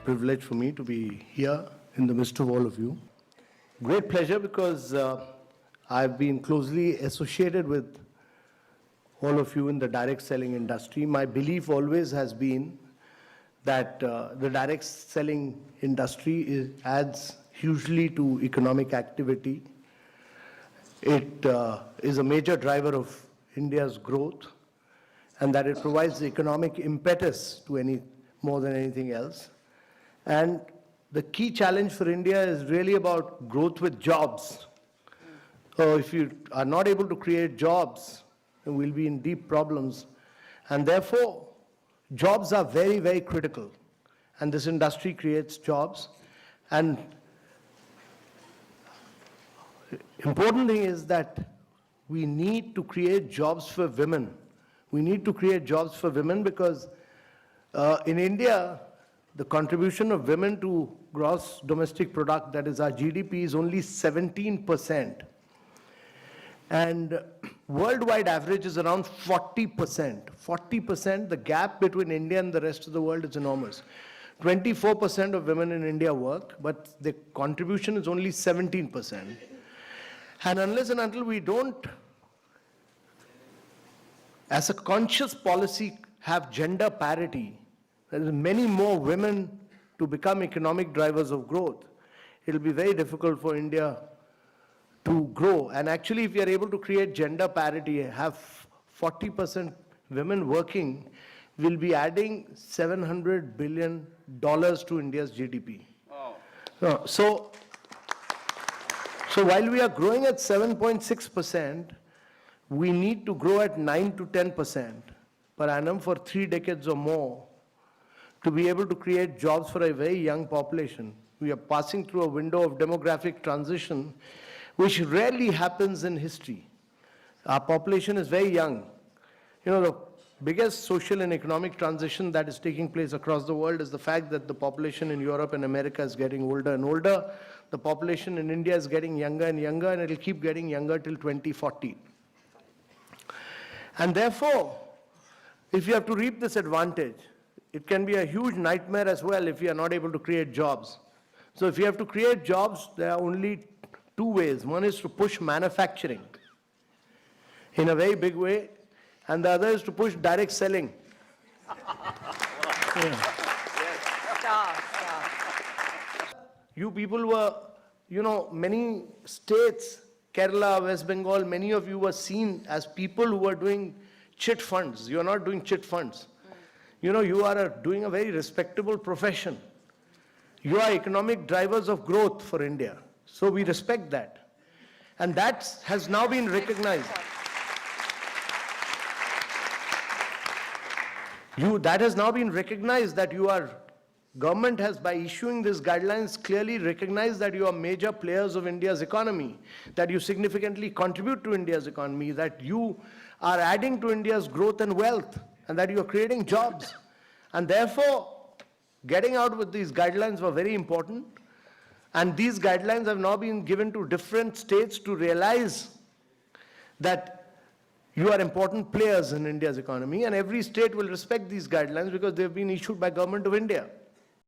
privilege for me to be here in the midst of all of you. Great pleasure because I've been closely associated with all of you in the direct selling industry. My belief always has been that the direct selling industry adds hugely to economic activity. It is a major driver of India's growth, and that it provides the economic impetus to more than anything else. And the key challenge for India is really about growth with jobs. So if you are not able to create jobs, then we'll be in deep problems. And therefore, jobs are very, very critical. And this industry creates jobs. And important thing is that we need to create jobs for women. We need to create jobs for women because in India, the contribution of women to gross domestic product, that is our GDP, is only 17%. And worldwide average is around 40%. 40%, the gap between India and the rest of the world is enormous. 24% of women in India work, but the contribution is only 17%. And unless and until we don't, as a conscious policy, have gender parity, there is many more women to become economic drivers of growth, it will be very difficult for India to grow. And actually, if we are able to create gender parity, have 40% women working, we'll be adding $700 billion to India's GDP. Wow. So while we are growing at 7.6%, we need to grow at 9 to 10% per annum for 3 decades or more to be able to create jobs for a very young population. We are passing through a window of demographic transition, which rarely happens in history. Our population is very young. You know, the biggest social and economic transition that is taking place across the world is the fact that the population in Europe and America is getting older and older. The population in India is getting younger and younger, and it will keep getting younger till 2040. And therefore, if you have to reap this advantage, it can be a huge nightmare as well if you are not able to create jobs. So if you have to create jobs, there are only 2 ways. One is to push manufacturing in a very big way, and the other is to push direct selling. Yeah. You people were, many states, Kerala, West Bengal, many of you were seen as people who were doing chit funds. You are not doing chit funds. You are doing a very respectable profession. You are economic drivers of growth for India. So we respect that. And that has now been recognized. That has now been recognized that government has, by issuing these guidelines, clearly recognized that you are major players of India's economy, that you significantly contribute to India's economy, that you are adding to India's growth and wealth, and that you are creating jobs. And therefore, getting out with these guidelines were very important. And these guidelines have now been given to different states to realize that you are important players in India's economy, and every state will respect these guidelines because they've been issued by Government of India.